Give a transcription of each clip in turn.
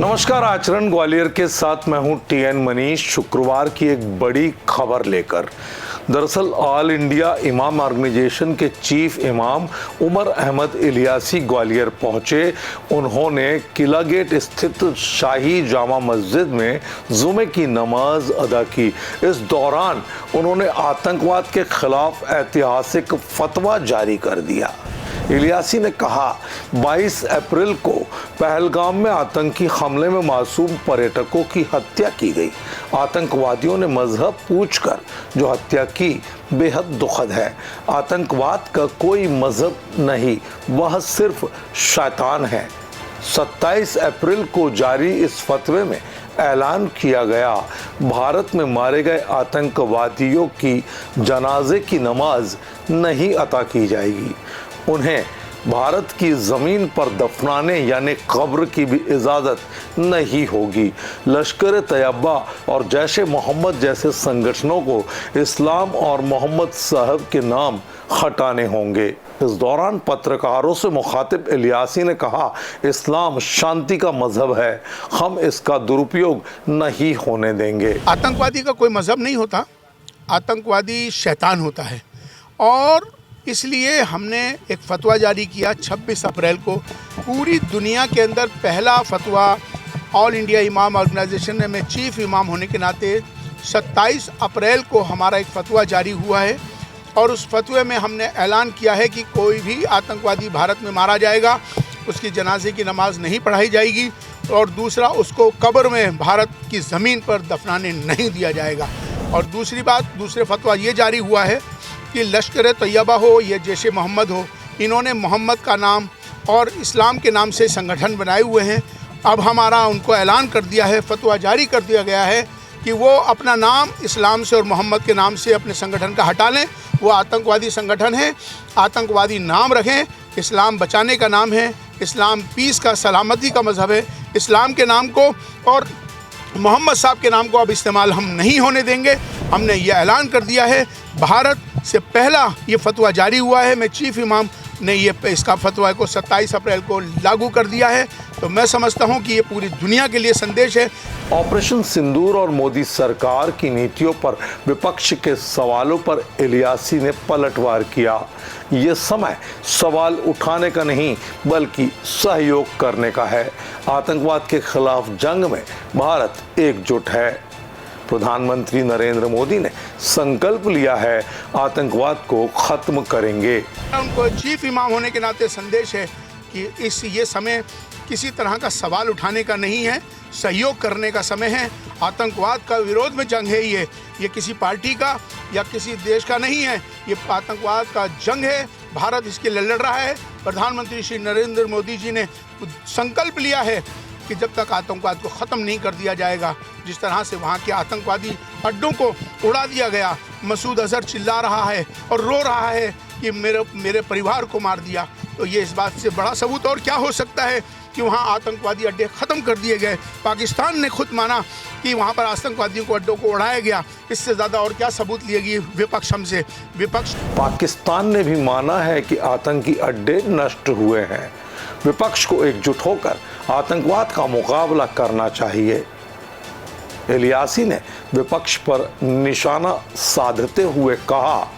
नमस्कार, आचरण ग्वालियर के साथ मैं हूं टीएन मनीष। शुक्रवार की एक बड़ी खबर लेकर दरअसल ऑल इंडिया इमाम ऑर्गेनाइजेशन के चीफ इमाम उमर अहमद इलियासी ग्वालियर पहुंचे। उन्होंने किला गेट स्थित शाही जामा मस्जिद में जुमे की नमाज अदा की। इस दौरान उन्होंने आतंकवाद के खिलाफ ऐतिहासिक फतवा जारी कर दिया। इलियासी ने कहा, 22 अप्रैल को पहलगाम में आतंकी हमले में मासूम पर्यटकों की हत्या की गई। आतंकवादियों ने मजहब पूछकर जो हत्या की बेहद दुखद है। आतंकवाद का कोई मजहब नहीं, वह सिर्फ शैतान है। 27 अप्रैल को जारी इस फतवे में ऐलान किया गया, भारत में मारे गए आतंकवादियों की जनाजे की नमाज नहीं अता की जाएगी। उन्हें भारत की ज़मीन पर दफनाने यानी कब्र की भी इजाज़त नहीं होगी। लश्कर तैयबा और जैश ए मोहम्मद जैसे संगठनों को इस्लाम और मोहम्मद साहब के नाम हटाने होंगे। इस दौरान पत्रकारों से मुखातिब इलियासी ने कहा, इस्लाम शांति का मजहब है, हम इसका दुरुपयोग नहीं होने देंगे। आतंकवादी का कोई मजहब नहीं होता, आतंकवादी शैतान होता है। और इसलिए हमने एक फतवा जारी किया 26 अप्रैल को। पूरी दुनिया के अंदर पहला फतवा ऑल इंडिया इमाम ऑर्गेनाइजेशन में मैं चीफ इमाम होने के नाते 27 अप्रैल को हमारा एक फतवा जारी हुआ है। और उस फतवे में हमने ऐलान किया है कि कोई भी आतंकवादी भारत में मारा जाएगा, उसकी जनाजे की नमाज नहीं पढ़ाई जाएगी। और दूसरा, उसको कब्र में भारत की ज़मीन पर दफनाने नहीं दिया जाएगा। और दूसरी बात, दूसरे फतवा ये जारी हुआ है कि लश्कर तैयबा हो या जैश ए मोहम्मद हो, इन्होंने मोहम्मद का नाम और इस्लाम के नाम से संगठन बनाए हुए हैं। अब हमारा उनको ऐलान कर दिया है, फतवा जारी कर दिया गया है कि वो अपना नाम इस्लाम से और मोहम्मद के नाम से अपने संगठन का हटा लें। वो आतंकवादी संगठन है, आतंकवादी नाम रखें। इस्लाम बचाने का नाम है, इस्लाम पीस का, सलामती का मजहब है। इस्लाम के नाम को और मोहम्मद साहब के नाम को अब इस्तेमाल हम नहीं होने देंगे। हमने ये ऐलान कर दिया है। भारत से पहला ये फतवा जारी हुआ है। मैं चीफ इमाम ने इसका फतवा को 27 अप्रैल को लागू कर दिया है। तो मैं समझता हूँ कि ये पूरी दुनिया के लिए संदेश है। ऑपरेशन सिंदूर और मोदी सरकार की नीतियों पर विपक्ष के सवालों पर इलियासी ने पलटवार किया। ये समय सवाल उठाने का नहीं बल्कि सहयोग करने का है। आतंकवाद के खिलाफ जंग में भारत एकजुट है। प्रधानमंत्री नरेंद्र मोदी ने संकल्प लिया है, आतंकवाद को खत्म करेंगे। उनको चीफ इमाम होने के नाते संदेश है कि ये समय किसी तरह का सवाल उठाने का नहीं है, सहयोग करने का समय है। आतंकवाद का विरोध में जंग है। ये किसी पार्टी का या किसी देश का नहीं है, ये आतंकवाद का जंग है। भारत इसके लिए लड़ रहा है। प्रधानमंत्री श्री नरेंद्र मोदी जी ने संकल्प लिया है कि जब तक आतंकवाद को ख़त्म नहीं कर दिया जाएगा, जिस तरह से वहाँ के आतंकवादी अड्डों को उड़ा दिया गया, मसूद अजहर चिल्ला रहा है और रो रहा है कि मेरे परिवार को मार दिया, तो ये इस बात से बड़ा सबूत और क्या हो सकता है कि वहाँ आतंकवादी अड्डे ख़त्म कर दिए गए। पाकिस्तान ने खुद माना कि वहाँ पर आतंकवादियों को अड्डों को उड़ाया गया। इससे ज़्यादा और क्या सबूत लिएगी विपक्ष हमसे? विपक्ष पाकिस्तान ने भी माना है कि आतंकी अड्डे नष्ट हुए हैं। विपक्ष को एकजुट होकर आतंकवाद का मुकाबला करना चाहिए। इलियासी ने विपक्ष पर निशाना साधते हुए कहा,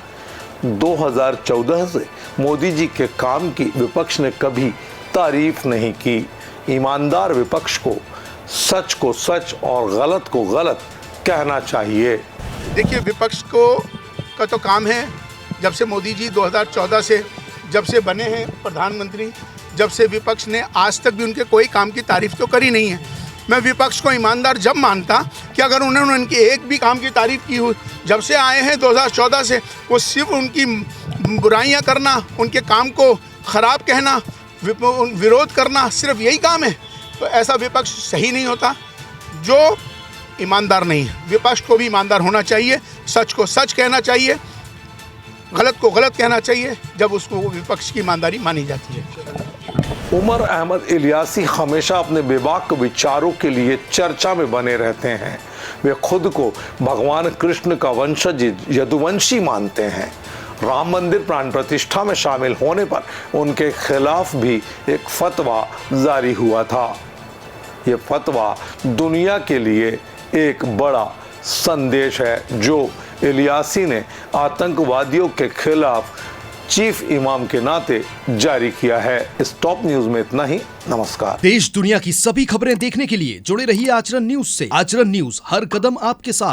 2014 से मोदी जी के काम की विपक्ष ने कभी तारीफ नहीं की। ईमानदार विपक्ष को सच और गलत को गलत कहना चाहिए। देखिए, विपक्ष का तो काम है, जब से मोदी जी 2014 से जब से बने हैं प्रधानमंत्री, जब से विपक्ष ने आज तक भी उनके कोई काम की तारीफ तो करी नहीं है। मैं विपक्ष को ईमानदार जब मानता कि अगर उन्होंने उनके एक भी काम की तारीफ की हो। जब से आए हैं 2014 से, वो सिर्फ उनकी बुराइयां करना, उनके काम को ख़राब कहना, विरोध करना, सिर्फ यही काम है। तो ऐसा विपक्ष सही नहीं होता, जो ईमानदार नहीं है। विपक्ष को भी ईमानदार होना चाहिए, सच को सच कहना चाहिए, गलत को गलत कहना चाहिए, जब उसको विपक्ष की ईमानदारी मानी जाती है। उमर अहमद इलियासी हमेशा अपने बेबाक विचारों के लिए चर्चा में बने रहते हैं। वे खुद को भगवान कृष्ण का वंशज यदुवंशी मानते हैं। राम मंदिर प्राण प्रतिष्ठा में शामिल होने पर उनके खिलाफ भी एक फतवा जारी हुआ था। ये फतवा दुनिया के लिए एक बड़ा संदेश है जो इलियासी ने आतंकवादियों के खिलाफ चीफ इमाम के नाते जारी किया है। इस टॉप न्यूज में इतना ही। नमस्कार। देश दुनिया की सभी खबरें देखने के लिए जुड़े रहिए आचरण न्यूज से। आचरण न्यूज, हर कदम आपके साथ।